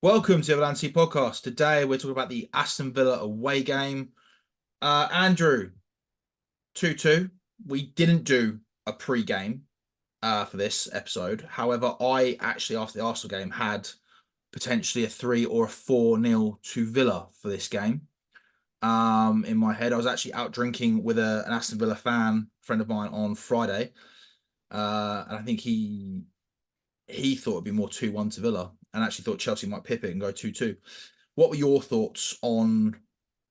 Welcome to the Avalanche podcast. Today we're talking about the Aston Villa away game. Andrew, 2-2. We didn't do a pre-game for this episode. However, I actually, after the Arsenal game, had potentially a 3 or a 4-0 to Villa for this game. In my head, I was actually out drinking with an Aston Villa friend of mine on Friday. And I think he thought it'd be more 2-1 to Villa and actually thought Chelsea might pip it and go 2-2. What were your thoughts on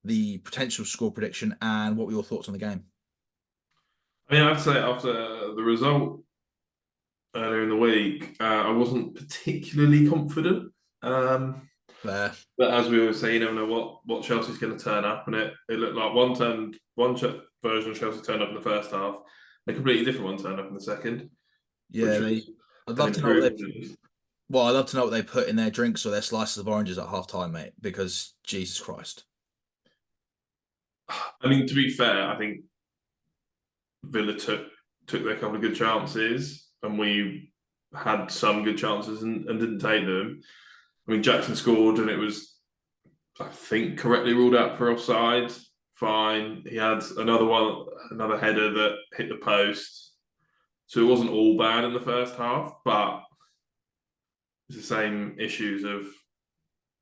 the potential score prediction and what were your thoughts on the game? I mean, I'd say after the result earlier in the week, I wasn't particularly confident. Fair. But as we always say, you never know what Chelsea's going to turn up, and it looked like version of Chelsea turned up in the first half, a completely different one turned up in the second, Yeah, which was I'd an love to know what they improvement. I'd love to know what they put in their drinks or their slices of oranges at half time, mate, because Jesus Christ. I mean, to be fair, I think Villa took their couple of good chances, and we had some good chances and didn't take them. I mean, Jackson scored, and it was, I think, correctly ruled out for offside. Fine. He had another header that hit the post. So it wasn't all bad in the first half, but it's the same issues of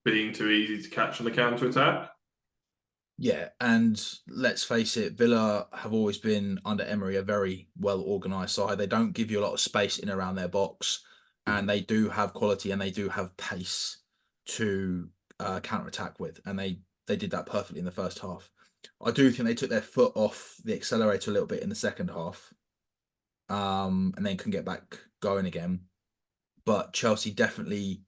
being too easy to catch on the counter attack. Yeah, and let's face it, Villa have always been under Emery a very well organised side. They don't give you a lot of space in around their box, and they do have quality and they do have pace to counter attack with, and they did that perfectly in the first half. I do think they took their foot off the accelerator a little bit in the second half, and then can get back going again. But Chelsea definitely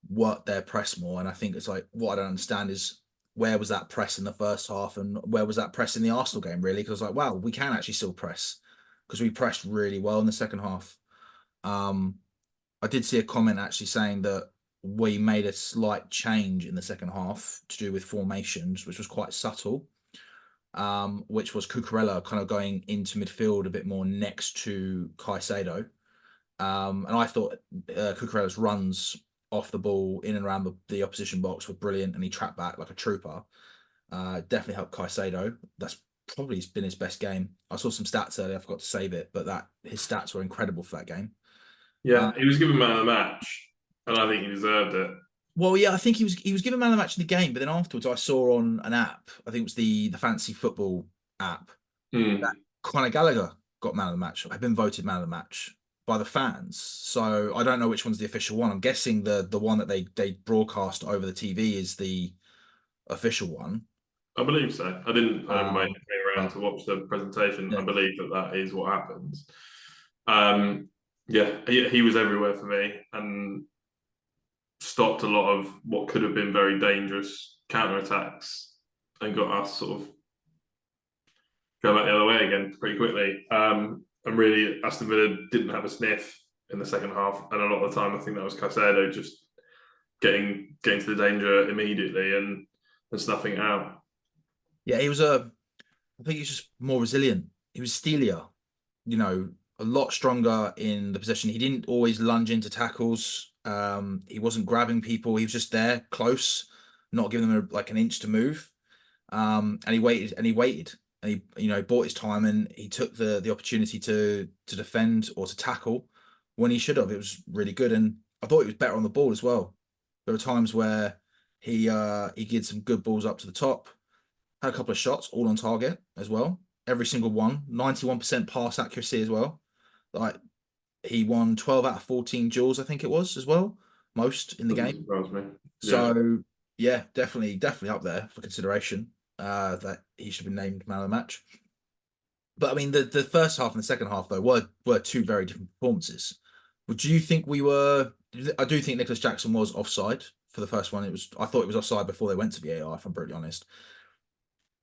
worked their press more, and I think it's like what I don't understand is where was that press in the first half and where was that press in the Arsenal game, really? Because like, wow, we can actually still press because we pressed really well in the second half. Um, I did see a comment actually saying that we made a slight change in the second half to do with formations, which was quite subtle. Which was Cucurella kind of going into midfield a bit more next to Caicedo. And I thought Cucurella's runs off the ball in and around the opposition box were brilliant, and he trapped back like a trooper. Definitely helped Caicedo. That's probably been his best game. I saw some stats earlier. I forgot to save it, but that his stats were incredible for that game. Uh, Yeah, he was given man of the match, and I think he deserved it. well, yeah, I think he was given man of the match in the game, but then afterwards I saw on an app, I think it was the fancy football app, that Hmm. Conor Gallagher got man of the match. I've been voted man of the match by the fans. So I don't know which one's the official one. I'm guessing the one that they broadcast over the TV is the official one. I believe so. I didn't Um, came around but to watch the presentation. I yeah, believe that is what happens. Um, yeah, he was everywhere for me and stopped a lot of what could have been very dangerous counter attacks and got us sort of going back the other way again pretty quickly. And really, Aston Villa didn't have a sniff in the second half, and a lot of the time, I think that was Caicedo just getting to the danger immediately and snuffing it out. yeah, I think he was just more resilient. He was steelier, a lot stronger in the possession. He didn't always lunge into tackles. He wasn't grabbing people. He was just there, close, not giving them like an inch to move. And he waited and he waited and he bought his time and he took the opportunity to defend or to tackle when he should have. It was really good, and I thought he was better on the ball as well. There were times where he did some good balls up to the top, had a couple of shots all on target as well. Every single one, 91% pass accuracy as well. Like he won 12 out of 14 duels, I think it was as well, most in the Doesn't game. surprise me. Yeah. So yeah, definitely up there for consideration. That he should be named man of the match. But I mean, the first half and the second half though were two very different performances. Would you think we were? I do think Nicholas Jackson was offside for the first one. I thought it was offside before they went to VAR. If I'm brutally honest.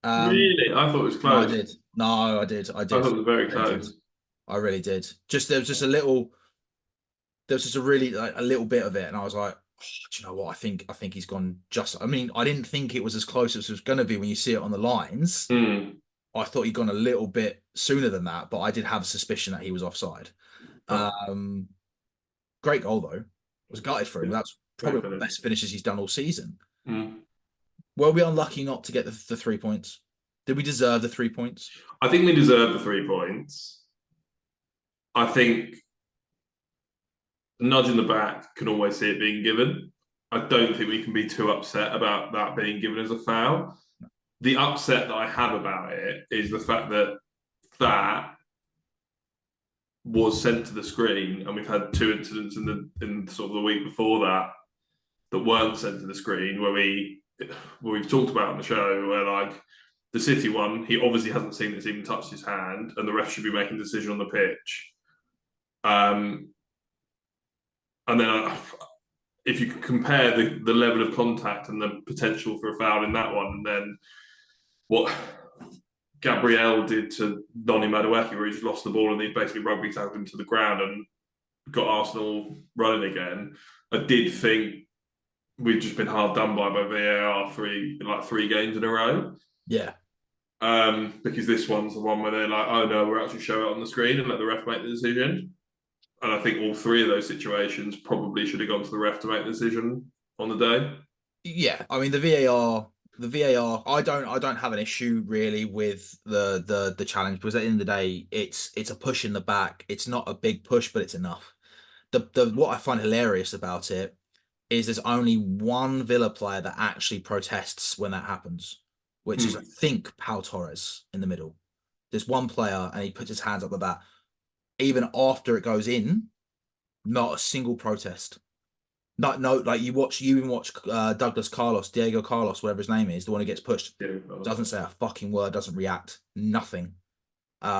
Um, Really? I thought it was no, I close. did. No, I did. I I did. thought it was very I really did. close. I really did. Just there was just a little. There was just a really like a little bit of it, and I was like, oh, do you know what? I think he's gone just. I mean, I didn't think it was as close as it was going to be when you see it on the lines. Hmm. I thought he'd gone a little bit sooner than that, but I did have a suspicion that he was offside. Oh, Um, Great goal though. I was gutted for him. probably Great one of the finish. best finishes he's done all season. Mm. Were we unlucky not to get the 3 points? Did we deserve the 3 points? I think we deserve the 3 points. I think a nudge in the back can always see it being given. I don't think we can be too upset about that being given as a foul. The upset that I have about it is the fact that that was sent to the screen, and we've had two incidents in sort of the week before that weren't sent to the screen, where we've talked about on the show, where like the City one, he obviously hasn't seen it's even touched his hand, and the ref should be making a decision on the pitch. And then if you compare the level of contact and the potential for a foul in that one, and then what Gabriel did to Donny Madueke, where he just lost the ball and he basically rugby tackled him to the ground and got Arsenal running again, I did think we've just been hard done by VAR three games in a row. Yeah. Because this one's the one where they're like, oh no, we're actually show it on the screen and let the ref make the decision. And I think all three of those situations probably should have gone to the ref to make the decision on the day. Yeah, I mean the VAR. I don't have an issue really with the challenge, because at the end of the day, it's a push in the back. It's not a big push, but it's enough. The what I find hilarious about it is there's only one Villa player that actually protests when that happens, which is, I think, Pau Torres in the middle. There's one player and he puts his hands up like that. Even after it goes in, not a single protest. No, like you even watch Diego Carlos, whatever his name is, the one who gets pushed, Yeah, doesn't say a fucking word, doesn't react, nothing.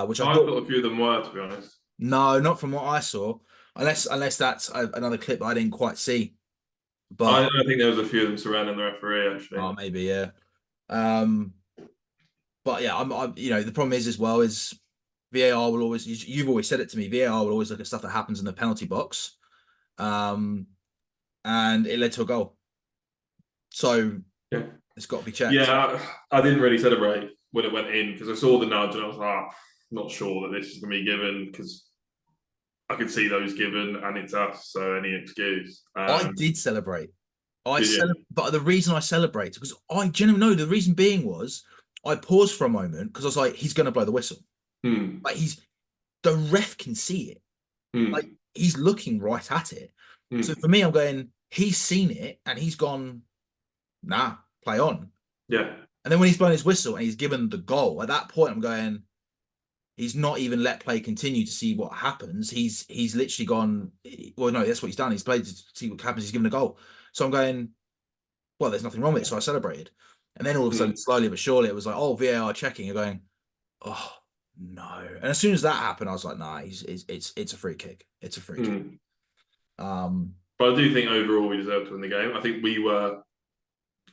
Which I I thought, thought a few of them were, to be honest. no, not from what I saw, unless that's another clip that I didn't quite see. I, But I think there was a few of them surrounding the referee, actually. oh, maybe yeah. Um, but yeah, the problem is as well is VAR will always. You've always said it to me. VAR will always look at stuff that happens in the penalty box, um, and it led to a goal. So Yeah. it's got to be checked. Yeah, I didn't really celebrate when it went in because I saw the nudge and I was like, not sure that this is going to be given because I could see those given and it's us, so any excuse. I did celebrate. Did you? But the reason I celebrated, because I genuinely know the reason being was I paused for a moment because I was like, he's going to blow the whistle. Hmm. Like the ref can see it. Like Hmm. he's looking right at it. So Hmm. for me, I'm going, he's seen it and he's gone, nah, play on. Yeah. And then when he's blown his whistle and he's given the goal, at that point, I'm going, he's not even let play continue to see what happens. He's literally gone, well, no, that's what he's done. He's played to see what happens. He's given a goal. So I'm going, well, there's nothing wrong with it. So I celebrated. And then all of a sudden, Hmm. slowly but surely, it was like, oh, VAR checking. You're going, oh, no. And as soon as that happened, I was like, nah, it's a free kick. It's a free kick. Hmm. Um, But I do think overall we deserved to win the game. I think we were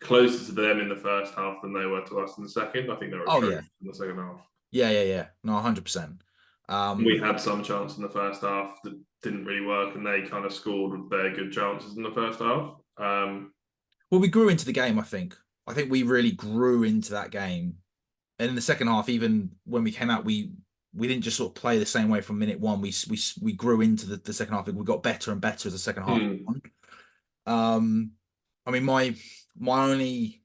closer to them in the first half than they were to us in the second. I think they were oh, yeah. atrocious in the second half. Yeah. No, 100%. We had some chance in the first half that didn't really work, and they kind of scored with their good chances in the first half. Well, we grew into the game, I think. I think we really grew into that game. And in the second half, even when we came out, we didn't just sort of play the same way from minute one. We grew into the second half. We got better and better as the second half hmm. went on. I mean, my only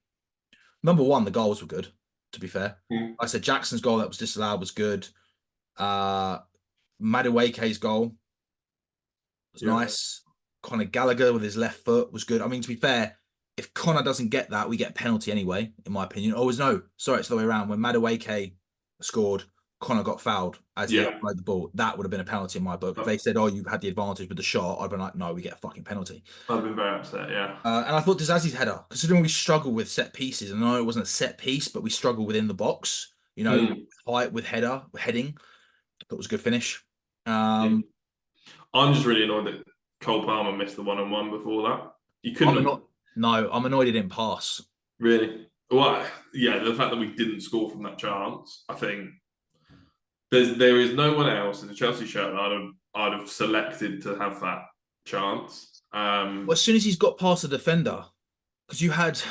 number one, the goals were good, to be fair. Hmm. I said Jackson's goal that was disallowed was good. Uh Madueke's goal was Yeah. nice. Conor Gallagher with his left foot was good. I mean, to be fair, if Conor doesn't get that, we get a penalty anyway, in my opinion. Oh, no, sorry, it's the way around. When Madueke scored, Conor got fouled as he Yeah. uploaded the ball. That would have been a penalty in my book. If they said, oh, you had the advantage with the shot, I'd been like, no, we get a fucking penalty. I've been very upset, yeah. And I thought Disazzi's header, considering we struggle with set pieces, and I know it wasn't a set piece, but we struggle within the box, Hmm. height with heading. I thought it was a good finish. Yeah. Um, I'm just really annoyed that Cole Palmer missed the one-on-one before that. You couldn't I'm have not. No, I'm annoyed he didn't pass. really. Well, yeah, the fact that we didn't score from that chance, I think there is no one else in the Chelsea shirt that I'd have selected to have that chance. Well, as soon as he's got past the defender, because you had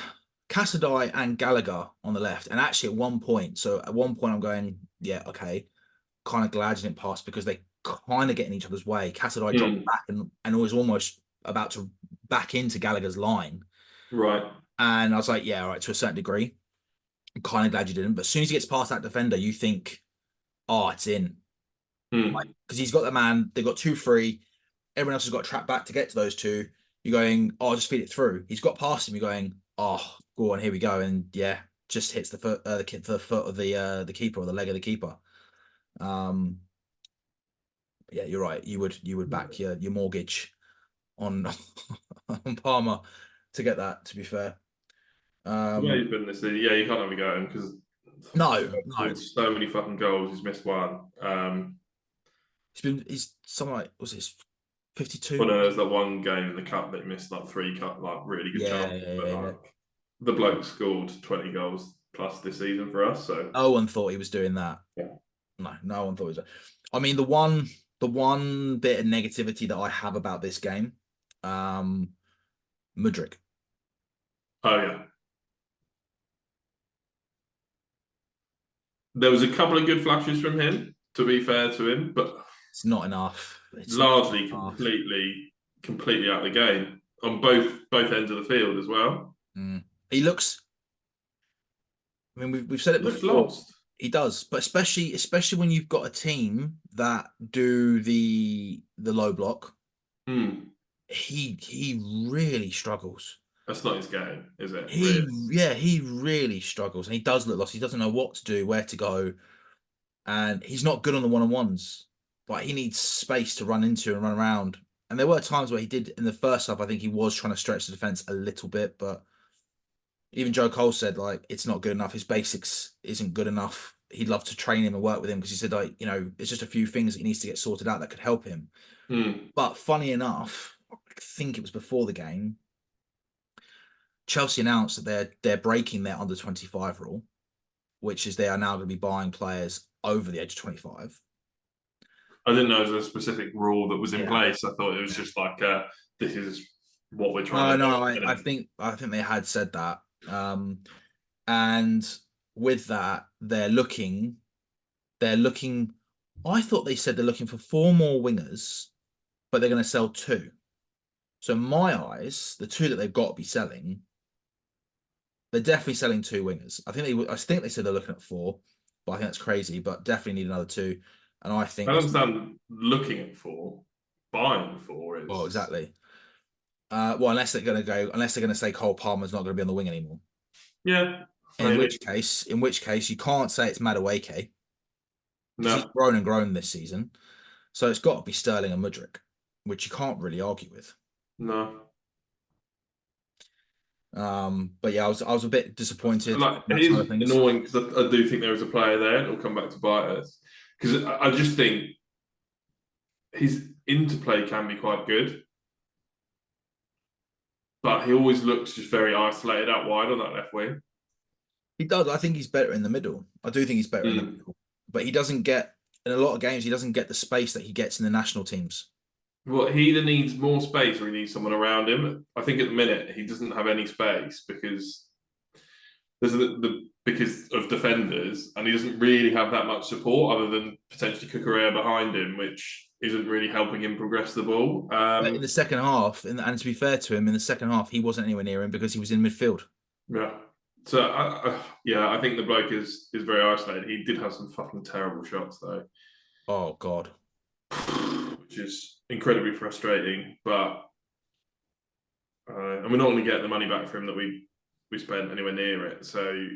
Caicedo and Gallagher on the left, and actually at one point I'm going, yeah, okay, kind of glad you didn't pass because they kind of get in each other's way. Caicedo dropped Hmm. back and was almost about to back into Gallagher's line. Right. And I was like, yeah, all right, to a certain degree. I'm kind of glad you didn't. But as soon as he gets past that defender, you think, oh, it's in. Hmm. Because he's got the man, they've got two free. Everyone else has got to track back to get to those two. You're going, oh, just feed it through. He's got past him. You're going, oh, go on, here we go. And yeah, just hits the foot, the foot of the keeper or the leg of the keeper. Um, yeah, you're right. You would back your mortgage on on Palmer to get that. To be fair, The way um, he's been this season, yeah, you can't have it going because no, no, scored so many fucking goals. He's missed one. he's something like was this Well, 52? no, there's that one game in the cup that he missed like three cut like really good Yeah, chances, yeah, but yeah, yeah. like the bloke scored 20 goals plus this season for us. So No one thought he was doing that. yeah. No, no one thought he was. I mean, the one bit of negativity that I have about this game, um, Mudryk. Oh yeah, there was a couple of good flashes from him. To be fair to him, but It's not enough. It's not largely enough. completely out of the game on both ends of the field as well. Mm. He looks. I mean, we've said it He looks before. lost. He does, but especially when you've got a team that do the low block, Hmm. he really struggles. That's not his game, is it? He Really? yeah, he really struggles, and he does look lost. He doesn't know what to do, where to go, and he's not good on the one-on-ones. Like he needs space to run into and run around. And there were times where he did in the first half. I think he was trying to stretch the defense a little bit, but even Joe Cole said like it's not good enough. His basics isn't good enough. He'd love to train him and work with him because he said like it's just a few things that he needs to get sorted out that could help him. Hmm. But funny enough, I think it was before the game. Chelsea announced that they're breaking their under 25 rule, which is they are now going to be buying players over the age of 25. I didn't know there was a specific rule that was in Yeah. place. I thought it was just like, this is what we're trying No, to do. no, I think they had said that. And with that, they're looking. I thought they said they're looking for four more wingers, but they're going to sell two. So in my eyes, the two that they've got to be selling, they're definitely selling two wingers. I think they said they're looking at four, but I think that's crazy. But definitely need another two. And I I think don't this. understand looking at four, buying four Well, is. exactly. Well, unless they're going to say Cole Palmer's not going to be on the wing anymore. Yeah, In maybe. which case, you can't say it's Madueke because he's No, grown and grown this season. So it's got to be Sterling and Mudryk, which you can't really argue with. no. But yeah, I was a bit disappointed Like on it that side of is things. annoying because I do think there is a player there and it'll come back to bite us. Because I just think his interplay can be quite good, but he always looks just very isolated out wide on that left wing. He does. I think he's better in the middle. I do think he's better in the Mm. middle, but he doesn't get in a lot of games. He doesn't get the space that he gets in the national teams. Well, he either needs more space or he needs someone around him. I think at the minute he doesn't have any space because there's because of defenders, and he doesn't really have that much support other than potentially Cucurella behind him, which isn't really helping him progress the ball. But in the second half, and to be fair to him, in the second half, he wasn't anywhere near him because he was in midfield. Yeah. So yeah, I think the bloke is very isolated. He did have some fucking terrible shots though, Oh God. which is incredibly frustrating. But and we're not going to get the money back for him that we spent anywhere near it. So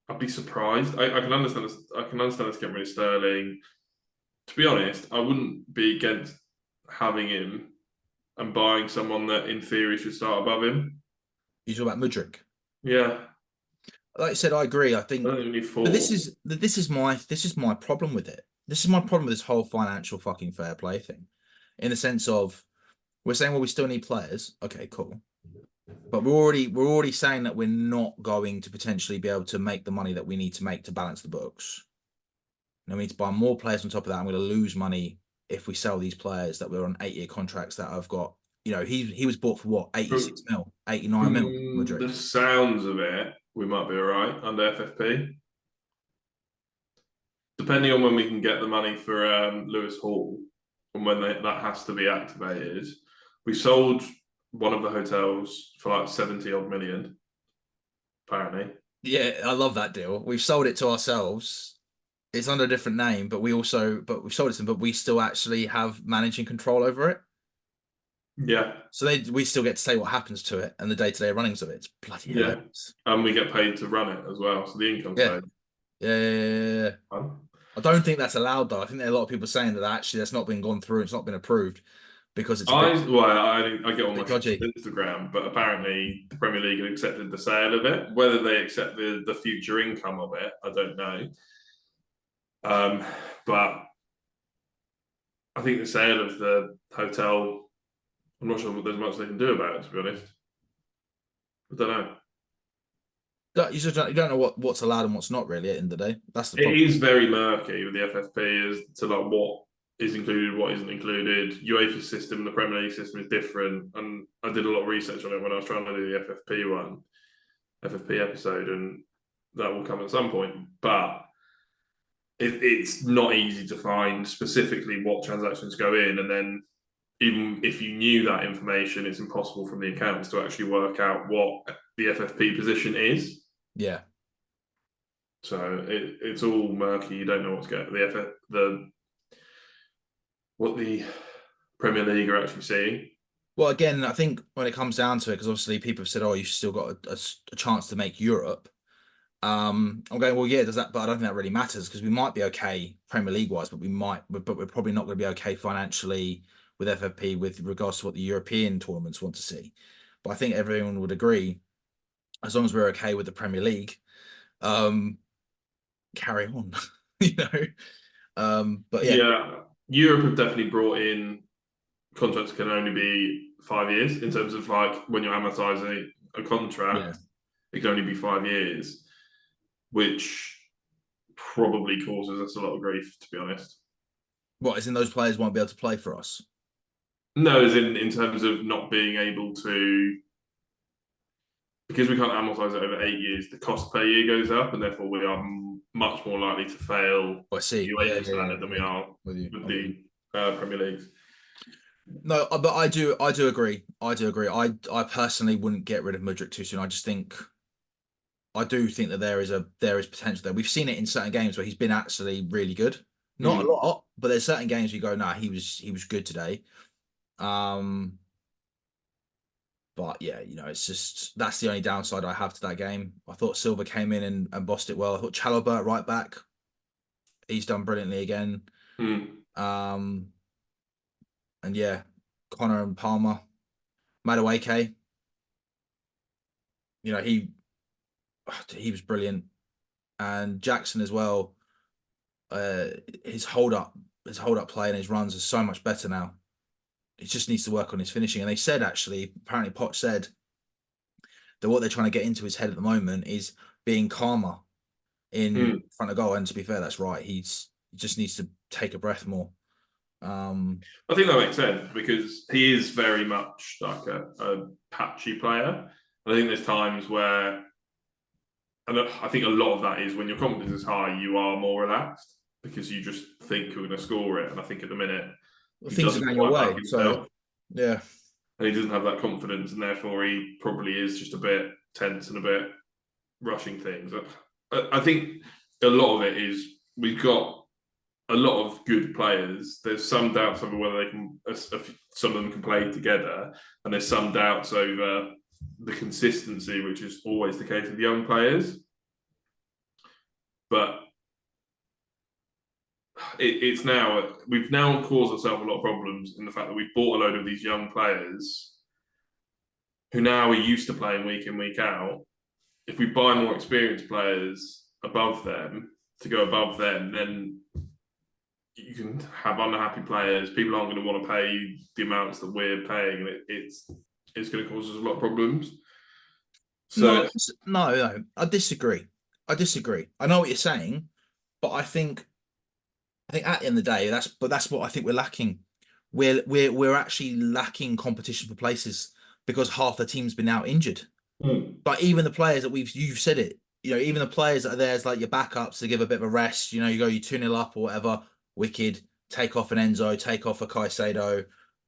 I'd be surprised. I can understand this. I can understand us getting rid of Sterling. To be honest, I wouldn't be against having him and buying someone that in theory should start above him. You talk about Mudryk. Yeah, Like I said, I agree. I I think, don't even need but this four. is this is my problem with it. This is my problem with this whole financial fucking fair play thing, in the sense of we're saying, well, we still need players. Okay, cool. But we're already saying that we're not going to potentially be able to make the money that we need to make to balance the books. And we need to buy more players on top of that. I'm going to lose money if we sell these players that were on 8-year contracts that I've got. He was bought for what, 86 From, mil, 89 mil, from Mudryk. the sounds of it, we might be all right under FFP. Depending on when we can get the money for Lewis Hall and when that has to be activated. We sold one of the hotels for like 70 odd million, apparently. Yeah, I love that deal. We've sold it to ourselves. It's under a different name, but we've sold it to them, but we still actually have managing control over it. Yeah, So we still get to say what happens to it and the day-to-day runnings of it. It's bloody yeah. hilarious. And we get paid to run it as well. So the income Yeah. stays. Yeah. Um, I don't think that's allowed though. I think there are a lot of people saying that actually that's not been gone through. It's not been approved because it's a I get all my bit shit dodgy. on Instagram, but apparently the Premier League have accepted the sale of it. Whether they accept the future income of it, I don't know. But I think the sale of the hotel, I'm not sure there's much they can do about it, to be honest. I don't know. You don't know what's allowed and what's not really at the end of the day. That's the It problem. is very murky with the FFP as to like what is included, what isn't included. UEFA's system, the Premier League system is different, and I did a lot of research on it when I was trying to do the FFP episode, and that will come at some point. But it's not easy to find specifically what transactions go in, and then even if you knew that information, it's impossible from the accounts to actually work out what the FFP position is. Yeah. So it's all murky. You don't know what's going the what the Premier League are actually seeing. Well, again, I think when it comes down to it, because obviously people have said, "Oh, you've still got a chance to make Europe." I'm going, well, yeah, does that? But I don't think that really matters because we might be okay Premier League wise, but we're probably not going to be okay financially with FFP with regards to what the European tournaments want to see. But I think everyone would agree, as long as we're okay with the Premier League, um, carry on, you know. But yeah, Yeah, Europe have definitely brought in contracts can only be 5 years in terms of like when you're amortizing a yeah. contract, it can only be 5 years, which probably causes us a lot of grief, to be honest. What is in those players won't be able to play for us? No, as in terms of not being able to, because we can't amortize it over 8 years, the cost per year goes up, and therefore we are much more likely to fail Oh, I see. the Yeah, UEFA standard than we yeah. are With you, with I'm with you. the Premier Leagues. No, but I do agree. I do agree. I personally wouldn't get rid of Mudryk too soon. I do think that there is potential there. We've seen it in certain games where he's been actually really good. Not a Mm. lot, but there's certain games you go, nah, he was good today. Um, but yeah, it's just that's the only downside I have to that game. I thought Silva came in and bossed it well. I thought Chalobah right back, he's done brilliantly again. Mm. Um, and yeah, Connor and Palmer, Madueke, he he was brilliant, and Jackson as well. Uh, his hold up play and his runs are so much better now. He just needs to work on his finishing. And they said actually, apparently Poch said that what they're trying to get into his head at the moment is being calmer in Mm. front of goal. And to be fair, that's right. He just needs to take a breath more. I think that makes sense because he is very much like a patchy player. I think there's times where, and I think a lot of that is when your confidence is high, you are more relaxed because you just think you're going to score it. And I think at the minute, he Things are doesn't going your quite back way. So himself yeah, and he doesn't have that confidence. And therefore, he probably is just a bit tense and a bit rushing things. I think a lot of it is we've got a lot of good players. There's some doubts over whether they can, some of them can play together, and there's some doubts over the consistency, which is always the case with young players. But it's now we've now caused ourselves a lot of problems in the fact that we've bought a load of these young players who now are used to playing week in week out. If we buy more experienced players above them to go above them, then you can have unhappy players. People aren't going to want to pay the amounts that we're paying, and it's going to cause us a lot of problems. no, So no, I disagree. I disagree. I know what you're saying, but I think at the end of the day, that's what I think we're lacking. We're actually lacking competition for places because half the team's been out injured. But even the players that you've said it, even the players that are there as like your backups to give a bit of a rest, you 2-0 up or whatever, wicked, take off an Enzo, take off a Caicedo,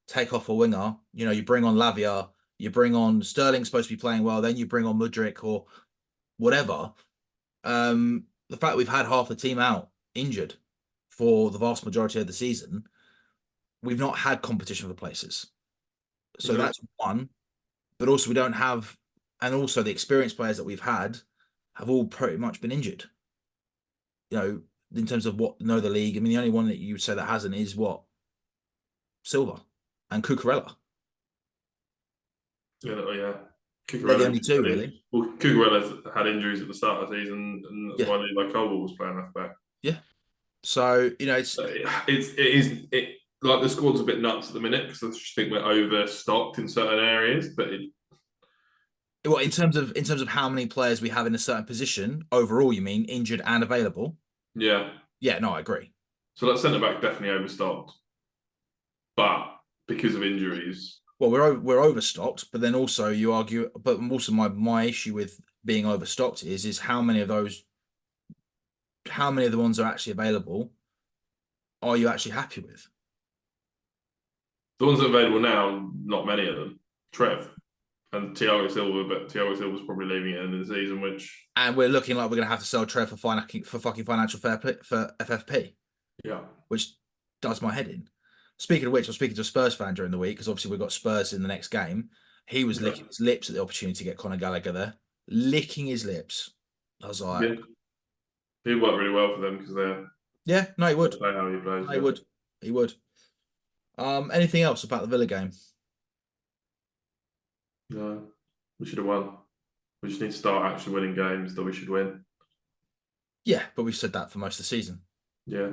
take off a winger, you bring on Lavia, You bring on Sterling's supposed to be playing well, then you bring on Mudryk or whatever. The fact we've had half the team out injured for the vast majority of the season, we've not had competition for places. So No. that's one. But also we don't have, and also the experienced players that we've had have all pretty much been injured. You know, in terms of what know the league. I mean, the only one that you would say that hasn't is what Silva and Cucurella. Yeah. They're the Cucurella, only two, really. well, Cucurella's had injuries at the start of the season, and that's Yeah, why Levi Colwill was playing left back. yeah. So It like the squad's a bit nuts at the minute because I just think we're overstocked in certain areas. But well, in terms of how many players we have in a certain position overall, you mean injured and available? yeah, Yeah, no, I agree. so that centre back definitely overstocked, but because of injuries, Well, we're overstocked, but then also you argue, but also my issue with being overstocked is how many of those, how many of the ones that are actually available are you actually happy with? the ones that are available now, not many of them. Trev and Thiago Silva, but Thiago Silva's probably leaving at the end of the season, which And we're looking like we're going to have to sell Trev for fucking financial fair play for FFP, yeah, which does my head in. Speaking of which, I was speaking to a Spurs fan during the week because obviously we've got Spurs in the next game. He was yeah, licking his lips at the opportunity to get Conor Gallagher there, licking his lips. I was like, yeah, he worked really well for them because yeah, no, he they would, play how he plays. no, he Yeah, would, he would. Anything else about the Villa game? no, we should have won. We just need to start actually winning games that we should win. Yeah, but we've said that for most of the season. Yeah,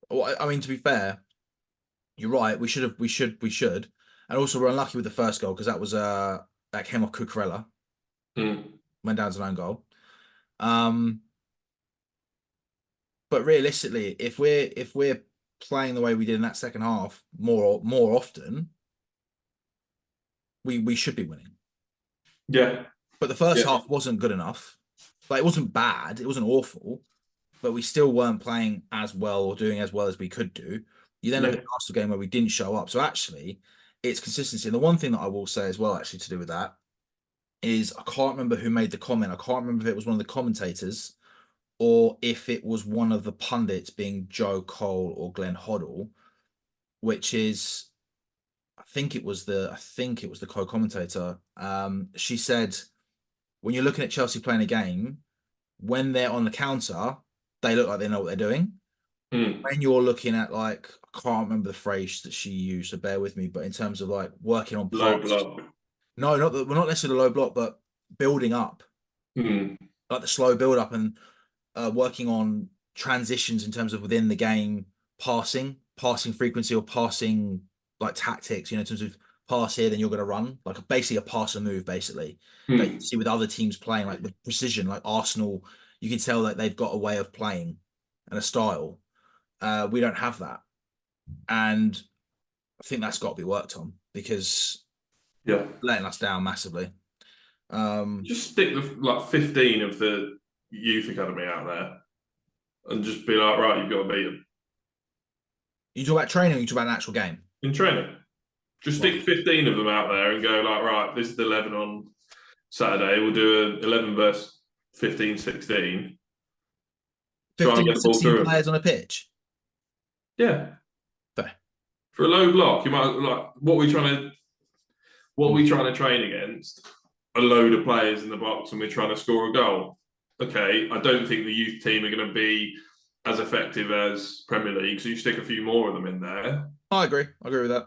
Well, I mean, to be fair, you're right. We should, and also we're unlucky with the first goal because that came off Cucurella, mm. went down as an own goal. Um, but realistically, if we're playing the way we did in that second half more often, we should be winning. Yeah, But the first yeah, half wasn't good enough. Like it wasn't bad, it wasn't awful, but we still weren't playing as well or doing as well as we could do. You then look yeah. at the Arsenal game where we didn't show up. So actually, it's consistency. And the one thing that I will say as well, actually, to do with that is I can't remember who made the comment. I can't remember if it was one of the commentators or if it was one of the pundits, being Joe Cole or Glenn Hoddle, which is I think it was the co-commentator. She said when you're looking at Chelsea playing a game, when they're on the counter, they look like they know what they're doing. Mm. When you're looking at like, I can't remember the phrase that she used, so bear with me, but in terms of like working on Low pass, block. no, not that we're not necessarily low block, but building up, Mm. like the slow build up and working on transitions in terms of within the game, passing frequency or passing like tactics, in terms of pass here, then you're going to run, like basically a pass and move, basically, that you Mm. see with other teams playing, like with precision, like Arsenal, you can tell that they've got a way of playing and a style. We don't have that. And I think that's got to be worked on because Yeah. letting us down massively. Um, Just stick like 15 of the youth academy out there and just be like, right, you've got to beat them you talk about training, or you talk about an actual game. in training. Just Well, stick 15 of them out there and go like, right, this is the 11 on Saturday. We'll do a 11 versus 15, 16. Try and 15, get the ball 16 through them. players on a pitch. Yeah. Fair. For a low block, you might like what are Mm. we trying to train against? A load of players in the box and we're trying to score a goal. Okay, I don't think the youth team are going to be as effective as Premier League, so you stick a few more of them in there. I agree. I agree with that.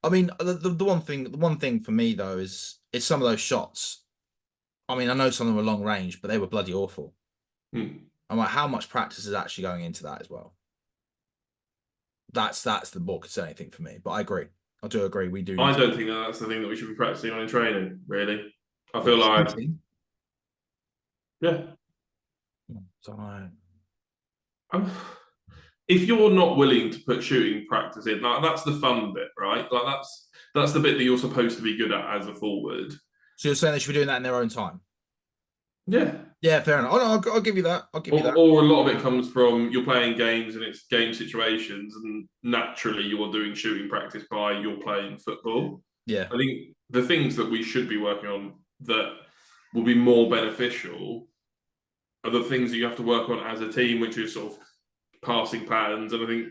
I mean, the one thing for me though is some of those shots. I mean, I know some of them were long range, but they were bloody awful. Hmm. I'm like, how much practice is actually going into that as well? That's the more concerning thing for me. But I agree. I do agree. We do need I to. don't think that's the thing that we should be practicing on in training, really. I What, feel like, shooting? yeah, So I, I'm, if you're not willing to put shooting practice in, like that's the fun bit, right? Like that's the bit that you're supposed to be good at as a forward. so you're saying they should be doing that in their own time? Yeah. Yeah, fair enough. Oh, no, I'll give you that. I'll give you that. Or a lot of it comes from you're playing games and it's game situations, and naturally you're doing shooting practice by you're playing football. Yeah. I think the things that we should be working on that will be more beneficial are the things that you have to work on as a team, which is sort of passing patterns. And I think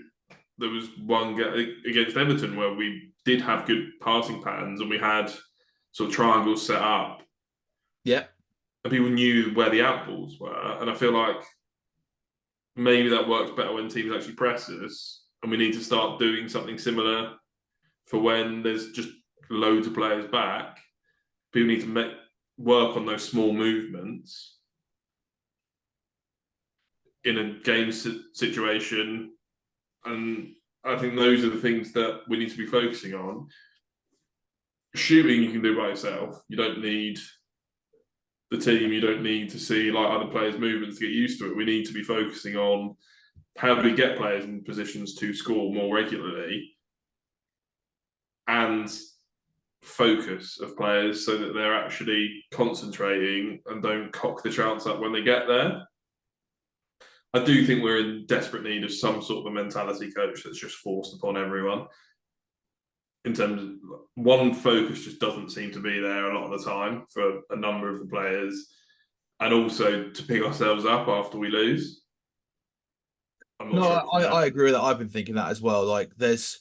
there was one against Everton where we did have good passing patterns and we had sort of triangles set up Yeah. and people knew where the outballs were. And I feel like maybe that works better when teams actually press us. And we need to start doing something similar for when there's just loads of players back. People need to work on those small movements in a game situation. And I think those are the things that we need to be focusing on. Shooting you can do by yourself. You don't need the team. You don't need to see like other players' movements to get used to it. We need to be focusing on how do we get players in positions to score more regularly and focus of players so that they're actually concentrating and don't cock the chance up when they get there. I do think we're in desperate need of some sort of a mentality coach that's just forced upon everyone. In terms of one focus just doesn't seem to be there a lot of the time for a number of the players, and also to pick ourselves up after we lose. I'm not No, sure if I agree with that. I've been thinking that as well. Like there's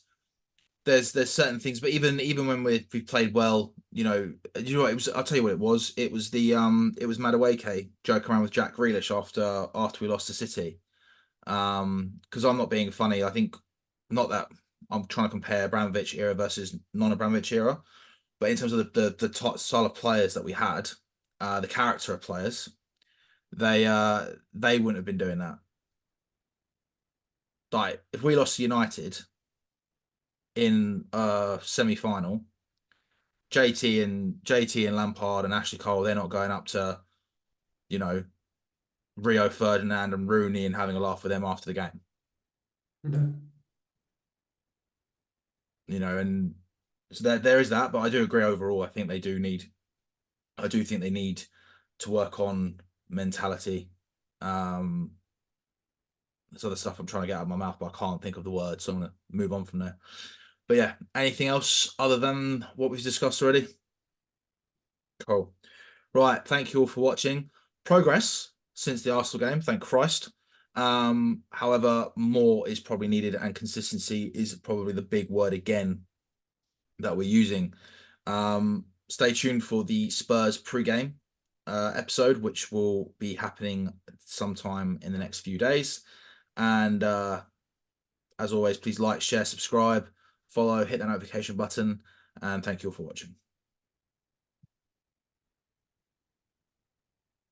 certain things, but even when we've played well, you know what it was. I'll tell you what it was. It was Madueke joking around with Jack Grealish after we lost to City. Because I'm not being funny. I think not that I'm trying to compare Abramovich era versus non-Abramovich era, but in terms of the top style of players that we had, the character of players, they wouldn't have been doing that. Like if we lost to United in a semi-final, JT and Lampard and Ashley Cole, they're not going up to, you know, Rio Ferdinand and Rooney and having a laugh with them after the game. no. And so there is that, but I do agree overall. I do think they need to work on mentality. Um, there's other stuff I'm trying to get out of my mouth, but I can't think of the word, so I'm gonna move on from there. But yeah, anything else other than what we've discussed already? Cool. Right, thank you all for watching. Progress since the Arsenal game, thank Christ. However, more is probably needed, and consistency is probably the big word again that we're using. Stay tuned for the Spurs pre-game episode, which will be happening sometime in the next few days. And as always, please like, share, subscribe, follow, hit that notification button, and thank you all for watching.